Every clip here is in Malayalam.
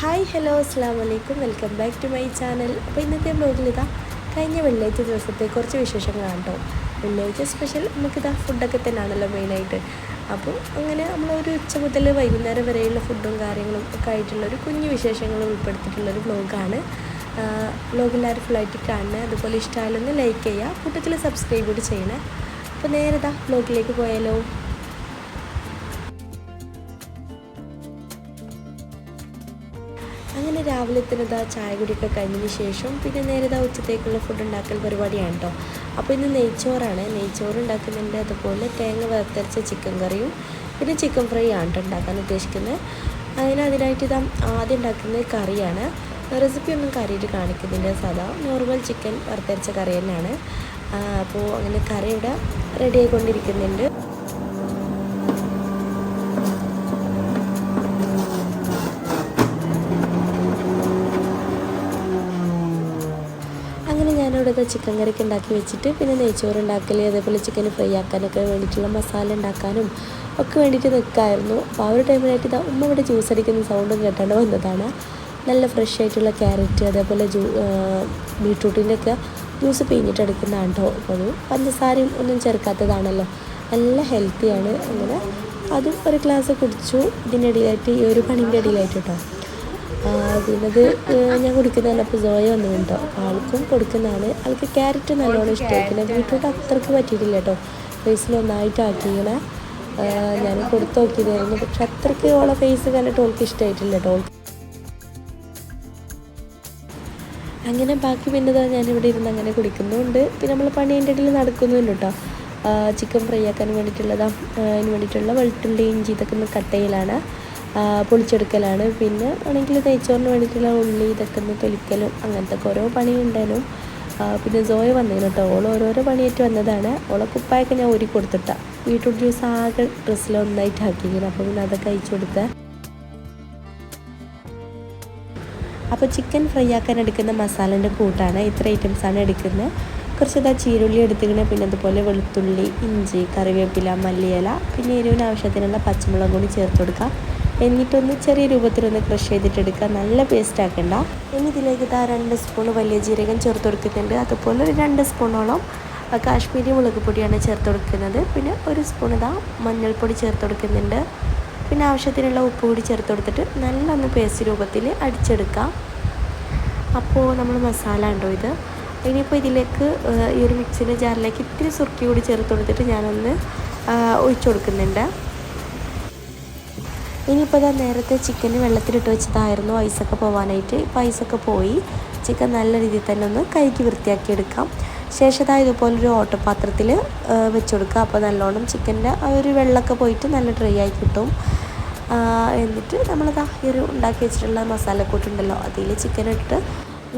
ഹായ് ഹലോ അസ്സാം വലൈക്കും welcome back to my channel. അപ്പോൾ ഇന്നത്തെ ബ്ലോഗിൽ കഴിഞ്ഞ വെള്ളിയാഴ്ച ദിവസത്തെ കുറച്ച് വിശേഷങ്ങളാണ് കേട്ടോ. വെള്ളിയാഴ്ച സ്പെഷ്യൽ നമുക്കിതാ ഫുഡൊക്കെ തന്നെയാണല്ലോ മെയിനായിട്ട്. അപ്പോൾ അങ്ങനെ നമ്മളൊരു ഉച്ച മുതൽ വൈകുന്നേരം വരെയുള്ള ഫുഡും കാര്യങ്ങളും ഒക്കെ ആയിട്ടുള്ളൊരു കുഞ്ഞു വിശേഷങ്ങൾ ഉൾപ്പെടുത്തിയിട്ടുള്ളൊരു ബ്ലോഗാണ്. ബ്ലോഗ് എല്ലാവരും ഫുള്ളായിട്ട് കാണുന്നത്, അതുപോലെ ഇഷ്ടമായാലൊന്ന് ലൈക്ക് ചെയ്യുക, കൂട്ടത്തിൽ സബ്സ്ക്രൈബ് കൂടി ചെയ്യണേ. അപ്പോൾ നേരെ ബ്ലോഗിലേക്ക് പോയാലോ. അങ്ങനെ രാവിലെ തന്നെ ചായ കുടിയൊക്കെ കഴിഞ്ഞതിന് ശേഷം പിന്നെ നേരെ ഉച്ചത്തേക്കുള്ള ഫുഡ് ഉണ്ടാക്കൽ പരിപാടിയാണ് കേട്ടോ. അപ്പോൾ ഇന്ന് നെയ്ച്ചോറാണ്. നെയ്ച്ചോറ് ഉണ്ടാക്കുന്നുണ്ട്, അതുപോലെ തേങ്ങ വറുത്തരച്ച ചിക്കൻ കറിയും പിന്നെ ചിക്കൻ ഫ്രൈ ആണ് കേട്ടോ ഉണ്ടാക്കാൻ ഉദ്ദേശിക്കുന്നത്. അതിനായിട്ട് ആദ്യം ഉണ്ടാക്കുന്നത് കറിയാണ്. റെസിപ്പി ഒന്നും കാര്യമായിട്ട് കാണിക്കുന്നില്ല, സാധാ നോർമൽ ചിക്കൻ വറുത്തരച്ച കറി തന്നെയാണ്. അപ്പോൾ അങ്ങനെ കറി ഇവിടെ റെഡി ആയിക്കൊണ്ടിരിക്കുന്നുണ്ട്. അങ്ങനെ ഞാനിവിടെ ചിക്കൻ കറിക്ക് ഉണ്ടാക്കി വെച്ചിട്ട് പിന്നെ നെയ്ച്ചോറ് ഉണ്ടാക്കൽ, അതേപോലെ ചിക്കൻ ഫ്രൈ ആക്കാനൊക്കെ വേണ്ടിയിട്ടുള്ള മസാല ഉണ്ടാക്കാനും ഒക്കെ വേണ്ടിയിട്ട് നിൽക്കായിരുന്നു. അപ്പോൾ ആ ഒരു ടൈമിലായിട്ട് ഉമ്മ ഇവിടെ ജ്യൂസ് അടിക്കുന്ന സൗണ്ടും കേട്ടാണ്ട് വന്നതാണ്. നല്ല ഫ്രഷ് ആയിട്ടുള്ള ക്യാരറ്റ്, അതേപോലെ ബീട്രൂട്ടിൻ്റെ ഒക്കെ ജ്യൂസ് പിഴിഞ്ഞിട്ട് എടുക്കുന്നതാണ് കേട്ടോ. അപ്പോൾ അത് പഞ്ചസാരയും ഒന്നും ചേർക്കാത്തതാണല്ലോ, നല്ല ഹെൽത്തിയാണ്. അങ്ങനെ അതും ഒരു ഗ്ലാസ് കുടിച്ചു. ഇതിൻ്റെ ഇടയിലായിട്ട് ഈ ഒരു പണീൻ്റെ ഇടയിലായിട്ട് കേട്ടോ. പിന്നത് ഞാൻ കുടിക്കുന്നതാണ്. അപ്പോൾ സോയ വന്നു കേട്ടോ, ആൾക്കും കൊടുക്കുന്നതാണ്. ആൾക്ക് ക്യാരറ്റ് നല്ലോണം ഇഷ്ടമായി, പിന്നെ ബീട്രൂട്ട് അത്രയ്ക്ക് പറ്റിയിട്ടില്ല കേട്ടോ. ഫേസിൽ ഒന്നായിട്ട് ആക്കിയിങ്ങനെ ഞാൻ കൊടുത്തു നോക്കിയതായിരുന്നു, പക്ഷെ അത്രയ്ക്ക് ഓളെ ഫേസ് കണ്ടിട്ട് ഓൾക്ക് ഇഷ്ടമായിട്ടില്ല കേട്ടോ. അങ്ങനെ ബാക്കി പിന്നതാ ഞാനിവിടെ ഇരുന്ന് അങ്ങനെ കുടിക്കുന്നുണ്ട്. പിന്നെ നമ്മൾ പണി അതിൻ്റെ ഇടയിൽ നടക്കുന്നുണ്ട് കേട്ടോ. ചിക്കൻ ഫ്രൈ ആക്കാൻ വേണ്ടിയിട്ടുള്ളതാണ്. അതിന് വേണ്ടിയിട്ടുള്ള വെളുത്തുള്ളി ഇഞ്ചി ഇതൊക്കെ ഒന്ന് കട്ട് ചെയ്യലാണ്, പൊളിച്ചെടുക്കലാണ്. പിന്നെ ആണെങ്കിൽ നെയ്ച്ചോറിന് വേണ്ടിയിട്ടുള്ള ഉള്ളി ഇതൊക്കെ ഒന്ന് തൊലിക്കലും അങ്ങനത്തെ ഓരോ പണിയുണ്ടായിരുന്നു. പിന്നെ സോയ വന്നതിന് കേട്ടോ, ഓരോരോ പണിയായിട്ട് വന്നതാണ്. ഓളെ കുപ്പായൊക്കെ ഞാൻ ഊരി കൊടുത്തിട്ടാണ്. ബീട്രൂട്ട് ജ്യൂസ് ആകെ ഡ്രസ്സിലൊന്നായിട്ട് ആക്കിയിരിക്കണം. അപ്പോൾ പിന്നെ അതൊക്കെ അയച്ചു കൊടുത്തത്. അപ്പോൾ ചിക്കൻ ഫ്രൈ ആക്കാൻ എടുക്കുന്ന മസാലേൻ്റെ കൂട്ടാണ് ഇത്ര ഐറ്റംസാണ് എടുക്കുന്നത്. കുറച്ച് ചീരുള്ളി എടുത്തിരിക്കുന്നത്, പിന്നെ അതുപോലെ വെളുത്തുള്ളി ഇഞ്ചി കറിവേപ്പില മല്ലിയില, പിന്നെ എരിവിന് ആവശ്യത്തിനുള്ള പച്ചമുളക് കൂടി ചേർത്ത് കൊടുക്കുക. എന്നിട്ടൊന്ന് ചെറിയ രൂപത്തിലൊന്ന് ക്രഷ് ചെയ്തിട്ടെടുക്കുക, നല്ല പേസ്റ്റ് ആക്കണ്ട. ഇനി ഇതിലേക്ക് 2 സ്പൂൺ വലിയ ജീരകം ചേർത്ത് കൊടുക്കുന്നുണ്ട്, അതുപോലെ ഒരു 2 സ്പൂണോളം കാശ്മീരി മുളക് പൊടിയാണ് ചേർത്ത് കൊടുക്കുന്നത്. പിന്നെ 1 സ്പൂൺ മഞ്ഞൾപ്പൊടി ചേർത്ത് കൊടുക്കുന്നുണ്ട്. പിന്നെ ആവശ്യത്തിനുള്ള ഉപ്പ് കൂടി ചേർത്ത് കൊടുത്തിട്ട് നല്ലൊന്ന് പേസ്റ്റ് രൂപത്തിൽ അടിച്ചെടുക്കാം. അപ്പോൾ നമ്മൾ മസാല ഉണ്ടോ ഇത്. ഇനിയിപ്പോൾ ഇതിലേക്ക് ഈ ഒരു മിക്സിൻ്റെ ജാറിലേക്ക് ഇത്തിരി സുർക്കി കൂടി ചേർത്ത് കൊടുത്തിട്ട് ഞാനൊന്ന് ഒഴിച്ചു കൊടുക്കുന്നുണ്ട്. ഇനിയിപ്പോൾ നേരത്തെ ചിക്കന് വെള്ളത്തിലിട്ട് വെച്ചതായിരുന്നു ഐസൊക്കെ പോകാനായിട്ട്. ഇപ്പോൾ ഐസൊക്കെ പോയി. ചിക്കൻ നല്ല രീതിയിൽ തന്നെ ഒന്ന് കഴുകി വൃത്തിയാക്കി എടുക്കാം. ശേഷം ഇതുപോലൊരു ഓട്ടപാത്രത്തിൽ വെച്ച് കൊടുക്കുക. അപ്പോൾ നല്ലോണം ചിക്കൻ്റെ ആ ഒരു വെള്ളമൊക്കെ പോയിട്ട് നല്ല ഡ്രൈ ആയി കിട്ടും. എന്നിട്ട് ഈ ഒരു ഉണ്ടാക്കി വെച്ചിട്ടുള്ള മസാലക്കൂട്ടുണ്ടല്ലോ, അതിൽ ചിക്കൻ ഇട്ട്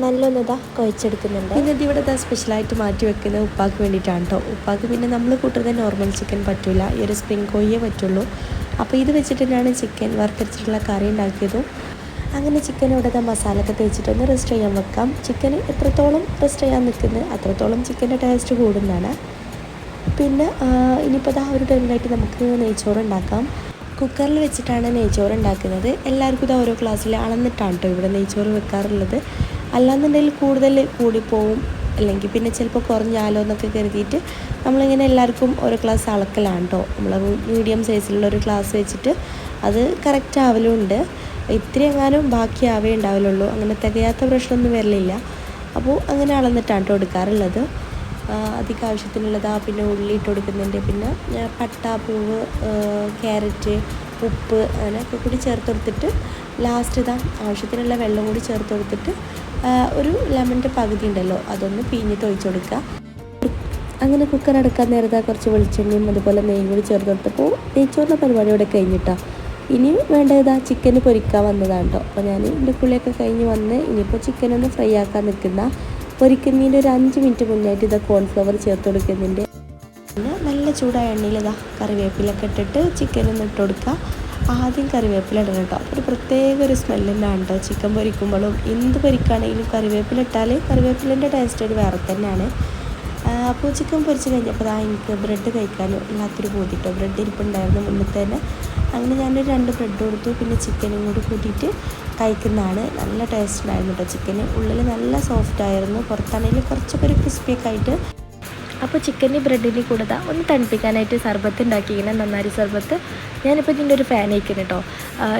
നല്ലൊന്ന് കുഴച്ചെടുക്കുന്നുണ്ട്. പിന്നെ ഇതിവിടെ സ്പെഷ്യലായിട്ട് മാറ്റി വെക്കുന്നത് ഉപ്പാക്ക് വേണ്ടിയിട്ടാണ് കേട്ടോ. ഉപ്പാക്ക് പിന്നെ നമ്മൾ കൂട്ടുന്നത് നോർമൽ ചിക്കൻ പറ്റില്ല, ഈ ഒരു സ്പ്രിംഗ് കോഴിയേ പറ്റുള്ളൂ. അപ്പോൾ ഇത് വെച്ചിട്ട് തന്നെയാണ് ചിക്കൻ വറുത്തരച്ചിട്ടുള്ള കറി ഉണ്ടാക്കിയതും. അങ്ങനെ ചിക്കൻ ഇവിടെ മസാലയൊക്കെ തേച്ചിട്ടൊന്ന് റെസ്റ്റ് ചെയ്യാൻ വെക്കാം. ചിക്കൻ എത്രത്തോളം റെസ്റ്റ് ചെയ്യാൻ നിൽക്കുന്നത് അത്രത്തോളം ചിക്കൻ്റെ ടേസ്റ്റ് കൂടുന്നതാണ്. പിന്നെ ഇനിയിപ്പോൾ ഒരു ടൈമിലായിട്ട് നമുക്ക് നെയ്ച്ചോറ് ഉണ്ടാക്കാം. കുക്കറിൽ വെച്ചിട്ടാണ് നെയ്ച്ചോറ് ഉണ്ടാക്കുന്നത്. എല്ലാവർക്കും ഓരോ ക്ലാസ്സിൽ അളന്നിട്ടാണ് കേട്ടോ ഇവിടെ നെയ്ച്ചോറ് വെക്കാറുള്ളത്. അല്ലാന്നുണ്ടെങ്കിൽ കൂടുതൽ കൂടിപ്പോവും, അല്ലെങ്കിൽ പിന്നെ ചിലപ്പോൾ കുറഞ്ഞാലോ എന്നൊക്കെ കരുതിയിട്ട് നമ്മളിങ്ങനെ എല്ലാവർക്കും ഓരോ ക്ലാസ് അളക്കലാണ് കേട്ടോ. നമ്മൾ മീഡിയം സൈസിലുള്ള ഒരു ക്ലാസ് വെച്ചിട്ട് അത് കറക്റ്റ് ആവലുണ്ട്. ഇത്തിരി എങ്ങാനും ബാക്കിയാവേ ഉണ്ടാവലുള്ളൂ, അങ്ങനെ തികയാത്ത പ്രശ്നമൊന്നും വരലില്ല. അപ്പോൾ അങ്ങനെ അളന്നിട്ടാണ് കേട്ടോ എടുക്കാറുള്ളത്. അധികം ആവശ്യത്തിനുള്ളതാ. പിന്നെ ഉള്ളി ഇട്ട് കൊടുക്കുന്നുണ്ട്, പിന്നെ പട്ട പൂവ് ക്യാരറ്റ് ഉപ്പ് അങ്ങനെയൊക്കെ കൂടി ചേർത്ത് കൊടുത്തിട്ട് ലാസ്റ്റ് ആവശ്യത്തിനുള്ള വെള്ളം കൂടി ചേർത്ത് കൊടുത്തിട്ട് ഒരു ലെമണിൻ്റെ പകുതി ഉണ്ടല്ലോ അതൊന്ന് പിഴിഞ്ഞിട്ട് ഒഴിച്ചു കൊടുക്കുക. അങ്ങനെ കുക്കർ അടക്കാൻ നേരത്തെ കുറച്ച് വെളിച്ചെണ്ണയും അതുപോലെ നെയ്യും കൂടി ചേർത്ത് കൊടുത്തപ്പോൾ നെയ്ച്ചോറിൻ്റെ പരിപാടി ഇവിടെ കഴിഞ്ഞിട്ടാണ്. ഇനി വേണ്ടത് ചിക്കന് പൊരിക്കാൻ വന്നതാണ് കേട്ടോ. അപ്പോൾ ഞാൻ എൻ്റെ കുളിയൊക്കെ കഴിഞ്ഞ് വന്ന് ഇനിയിപ്പോൾ ചിക്കനൊന്ന് ഫ്രൈ ആക്കാൻ നിൽക്കുന്ന പൊരിക്കുന്നതിൻ്റെ ഒരു 5 മിനിറ്റ് മുന്നായിട്ട് കോൺഫ്ലവർ ചേർത്ത് കൊടുക്കുന്നുണ്ട്. പിന്നെ നല്ല ചൂടായ എണ്ണയിൽ കറിവേപ്പിലൊക്കെ ഇട്ടിട്ട് ചിക്കനൊന്ന് ഇട്ട് കൊടുക്കുക. ആദ്യം കറിവേപ്പില ഇടണം കേട്ടോ. അപ്പോൾ ഒരു പ്രത്യേക ഒരു സ്മെല്ലിനാണ് കേട്ടോ ചിക്കൻ പൊരിക്കുമ്പോഴും. എന്ത് പൊരിക്കുകയാണെങ്കിലും കറിവേപ്പില ഇട്ടാൽ കറിവേപ്പിലേൻ്റെ ടേസ്റ്റ് ഒരു വേറെ തന്നെയാണ്. അപ്പോൾ ചിക്കൻ പൊരിച്ച് കഴിഞ്ഞപ്പോൾ എനിക്ക് ബ്രെഡ് കഴിക്കാനും എല്ലാത്തൊരു കൂട്ടിട്ടോ. ബ്രെഡ് ഇരിപ്പുണ്ടായിരുന്നു മുന്നിൽ തന്നെ. അങ്ങനെ ഞാനൊരു 2 ബ്രെഡ് കൊടുത്തു. പിന്നെ ചിക്കനും കൂടി കൂട്ടിയിട്ട് കഴിക്കുന്നതാണ്. നല്ല ടേസ്റ്റ് ഉണ്ടായിരുന്നു കേട്ടോ. ചിക്കന് ഉള്ളിൽ നല്ല സോഫ്റ്റ് ആയിരുന്നു, പുറത്താണെങ്കിൽ കുറച്ചൊക്കെ ഒരു ക്രിസ്പിയൊക്കെ ആയിട്ട്. അപ്പോൾ ചിക്കന് ബ്രെഡിന് കൂടെ ഒന്ന് തണുപ്പിക്കാനായിട്ട് സർബത്ത് ഉണ്ടാക്കിയിരിക്കണം, നന്നാരി സർബത്ത്. ഞാനിപ്പോൾ ഇതിൻ്റെ ഒരു ഫാൻ ആയിരിക്കുന്നു കേട്ടോ.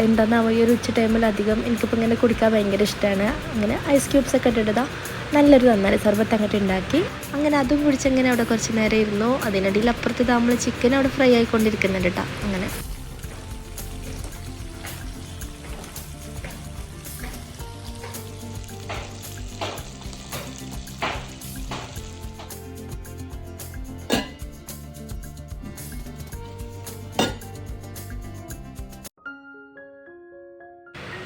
എന്താണെന്നാവോ ഈ ഒരു ഉച്ച ടൈമിൽ അധികം എനിക്കിപ്പോൾ ഇങ്ങനെ കുടിക്കാൻ ഭയങ്കര ഇഷ്ടമാണ്. അങ്ങനെ ഐസ് ക്യൂബ്സ് ഒക്കെ ഇട്ടിട്ട് നല്ലൊരു നന്നാരി സർബത്ത് അങ്ങോട്ട് ഉണ്ടാക്കി. അങ്ങനെ അതും കുടിച്ചങ്ങനെ അവിടെ കുറച്ച് നേരം ഇരുന്നു. അതിനിടയിൽ അപ്പുറത്ത് നമ്മൾ ചിക്കൻ അവിടെ ഫ്രൈ ആയിക്കൊണ്ടിരിക്കുന്നുണ്ട് കേട്ടോ. അങ്ങനെ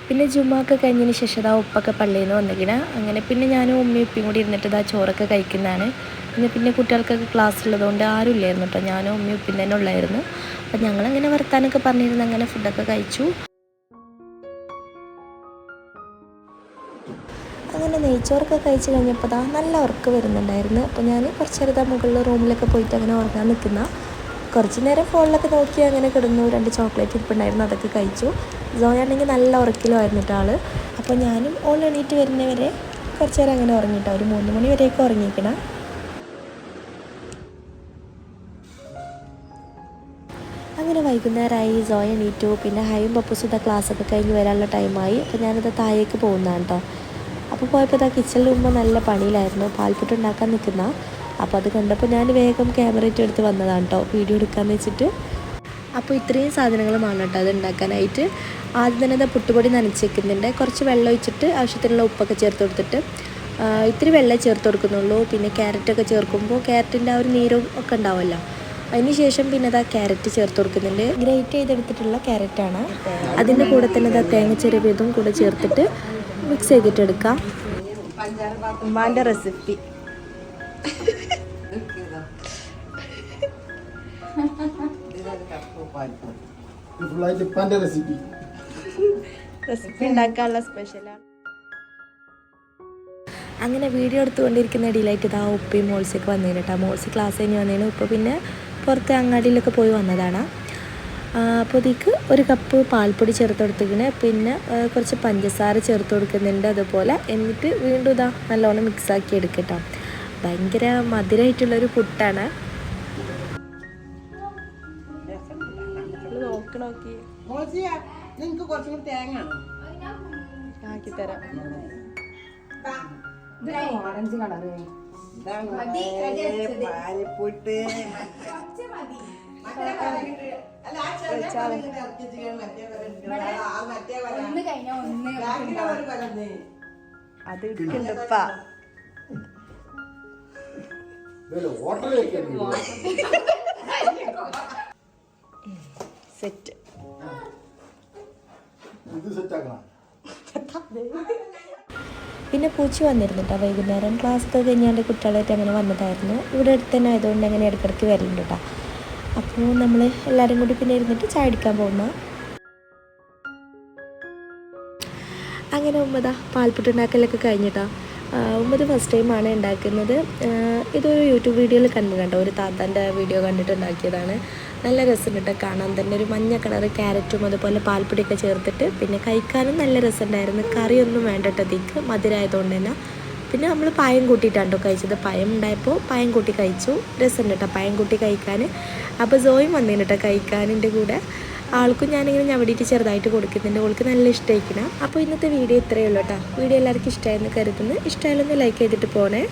പിന്നെ ജുമ്മൊക്കെ കഴിഞ്ഞതിന് ശേഷം ഉപ്പൊക്കെ പള്ളിയിൽ നിന്ന് വന്നിരിക്കണം. അങ്ങനെ പിന്നെ ഞാനും ഉമ്മയും ഉപ്പയും കൂടി ഇരുന്നിട്ട് ചോറൊക്കെ കഴിക്കുന്നതാണ്. പിന്നെ കുട്ടികൾക്കൊക്കെ ക്ലാസ് ഉള്ളതുകൊണ്ട് ആരും ഇല്ലായിരുന്നു കേട്ടോ. ഞാനും ഉമ്മയും ഉപ്പയും തന്നെ ഉള്ളായിരുന്നു. അപ്പം ഞങ്ങളങ്ങനെ വർത്താനൊക്കെ പറഞ്ഞിരുന്നു. അങ്ങനെ ഫുഡൊക്കെ കഴിച്ചു. അങ്ങനെ നെയ്ച്ചോറൊക്കെ കഴിച്ച് കഴിഞ്ഞപ്പോൾ നല്ല ഉറക്കം വരുന്നുണ്ടായിരുന്നു. അപ്പോൾ ഞാൻ കുറച്ച് നേരം മുകളിൽ റൂമിലൊക്കെ പോയിട്ട് അങ്ങനെ ഉറങ്ങാൻ നിൽക്കുന്ന. കുറച്ച് നേരം ഫോണിലൊക്കെ നോക്കി അങ്ങനെ കിടന്നു. 2 ചോക്ലേറ്റ് ഇരിപ്പുണ്ടായിരുന്നു, അതൊക്കെ കഴിച്ചു. സോയാണെങ്കിൽ നല്ല ഉറക്കിലുമായിരുന്നു ആൾ. അപ്പോൾ ഞാനും ഓൾ എണീറ്റ് വരുന്നവരെ കുറച്ച് നേരം അങ്ങനെ ഉറങ്ങിയിട്ടോ. ഒരു 3 മണി വരെയൊക്കെ ഉറങ്ങിക്കണം. അങ്ങനെ വൈകുന്നേരമായി, സോയ എണീറ്റു. പിന്നെ ഹൈയും പപ്പൂസും ക്ലാസ്സൊക്കെ കഴിഞ്ഞ് വരാനുള്ള ടൈമായി. അപ്പോൾ ഞാനത് താഴേക്ക് പോകുന്നതാണ് കേട്ടോ. അപ്പോൾ പോയപ്പോൾ കിച്ചണിൽ മുമ്പ് നല്ല പണിയിലായിരുന്നു, പാൽപ്പൊട്ട് ഉണ്ടാക്കാൻ നിൽക്കുന്ന. അപ്പോൾ അത് കണ്ടപ്പോൾ ഞാൻ വേഗം ക്യാമറ എടുത്ത് വന്നതാണ് കേട്ടോ, വീഡിയോ എടുക്കാമെന്ന് വെച്ചിട്ട്. അപ്പോൾ ഇത്രയും സാധനങ്ങളുമാണ് കേട്ടോ അത് ഉണ്ടാക്കാനായിട്ട്. ആദ്യം തന്നെ പുട്ടുപൊടി നനച്ച് വെക്കുന്നുണ്ട്. കുറച്ച് വെള്ളം ഒഴിച്ചിട്ട് ആവശ്യത്തിനുള്ള ഉപ്പൊക്കെ ചേർത്ത് കൊടുത്തിട്ട് ഇത്തിരി വെള്ളം ചേർത്ത് കൊടുക്കുന്നുള്ളൂ. പിന്നെ ക്യാരറ്റൊക്കെ ചേർക്കുമ്പോൾ ക്യാരറ്റിൻ്റെ ആ ഒരു നീരും ഒക്കെ ഉണ്ടാവുമല്ലോ. അതിന് ശേഷം പിന്നെ ക്യാരറ്റ് ചേർത്ത് കൊടുക്കുന്നുണ്ട്. ഗ്രേറ്റ് ചെയ്തെടുത്തിട്ടുള്ള ക്യാരറ്റാണ്. അതിൻ്റെ കൂടെ തന്നെ തേങ്ങ ചെറിയതും കൂടെ ചേർത്തിട്ട് മിക്സ് ചെയ്തിട്ടെടുക്കാം. ഉമ്മാൻ്റെ റെസിപ്പി റെസിപ്പി ഉണ്ടാക്കാനുള്ള സ്പെഷ്യലാണ്. അങ്ങനെ വീഡിയോ എടുത്തുകൊണ്ടിരിക്കുന്ന ഇടയിലായിട്ട് ഉപ്പയും മോൾസൊക്കെ വന്നേന് കേട്ടോ. മോൾസ് ക്ലാസ് കഴിഞ്ഞ് വന്നേന്. ഇപ്പോൾ പിന്നെ പുറത്ത് അങ്ങാടിയിലൊക്കെ പോയി വന്നതാണ്. അപ്പോൾ ഇതിക്ക് 1 കപ്പ് പാൽപ്പൊടി ചേർത്ത് കൊടുത്തിരിക്കണേ. പിന്നെ കുറച്ച് പഞ്ചസാര ചേർത്ത് കൊടുക്കുന്നുണ്ട് അതുപോലെ. എന്നിട്ട് വീണ്ടും നല്ലോണം മിക്സാക്കി എടുക്കട്ടോ. ഭയങ്കര മധുരമായിട്ടുള്ളൊരു പുട്ടാണ്. നോക്കി നിങ്ങൾക്ക് കുറച്ചും കൂടി തേങ്ങ ആക്കി തരാം. ഓറഞ്ച് കളറ് പാലിപ്പുട്ട് അത് ഇട്ടുണ്ടപ്പാ. സെറ്റ് പിന്നെ പൂച്ച വന്നിരുന്നു കേട്ടോ. വൈകുന്നേരം ക്ലാസ്സൊക്കെ കഴിഞ്ഞാണ്ട് കുട്ടികളായിട്ട് അങ്ങനെ വന്നതായിരുന്നു. ഇവിടെ അടുത്ത് തന്നെ ആയതുകൊണ്ട് അങ്ങനെ ഇടയ്ക്കിടയ്ക്ക് വരലുണ്ട് കേട്ടോ. അപ്പോൾ നമ്മൾ എല്ലാവരും കൂടി പിന്നെ ഇരുന്നിട്ട് ചായ അടിക്കാൻ പോകുന്ന. അങ്ങനെ ഉമ്മ പാൽപ്പൊട്ട് ഉണ്ടാക്കലൊക്കെ കഴിഞ്ഞിട്ടാ. ഉമ്മത് ഫസ്റ്റ് ടൈമാണ് ഉണ്ടാക്കുന്നത്. ഇതൊരു യൂട്യൂബ് വീഡിയോയിൽ കണ്ടിട്ടുണ്ടോ, ഒരു താത്താൻ്റെ വീഡിയോ കണ്ടിട്ട് ഉണ്ടാക്കിയതാണ്. നല്ല രസമുണ്ട് കാണാൻ തന്നെ. ഒരു മഞ്ഞ കളറ് ക്യാരറ്റും അതുപോലെ പാൽപ്പൊടിയൊക്കെ ചേർത്തിട്ട്. പിന്നെ കഴിക്കാനും നല്ല രസമുണ്ടായിരുന്നു. കറിയൊന്നും വേണ്ടട്ടതിക്ക് മധുരമായതുകൊണ്ട് തന്നെ. പിന്നെ നമ്മൾ പായം കൂട്ടിയിട്ടാണ് കഴിച്ചത്. പായം ഉണ്ടായപ്പോൾ പായം കൂട്ടി കഴിച്ചു. രസമുണ്ട് കേട്ടോ പായം കൂട്ടി കഴിക്കാൻ. അപ്പോൾ സോയും വന്നേന് കേട്ടോ കഴിക്കാനിൻ്റെ കൂടെ. ആൾക്കും ഞാനിങ്ങനെ ഞവടിയിട്ട് ചെറുതായിട്ട് കൊടുക്കുന്നുണ്ട്. അവൾക്ക് നല്ല ഇഷ്ടമായിരിക്കണം. അപ്പോൾ ഇന്നത്തെ വീഡിയോ ഇത്രയേ ഉള്ളൂ കേട്ടോ. വീഡിയോ എല്ലാവർക്കും ഇഷ്ടമായെന്ന് കരുതുന്നു. ഇഷ്ടമായാലൊന്ന് ലൈക്ക് ചെയ്തിട്ട് പോണേ.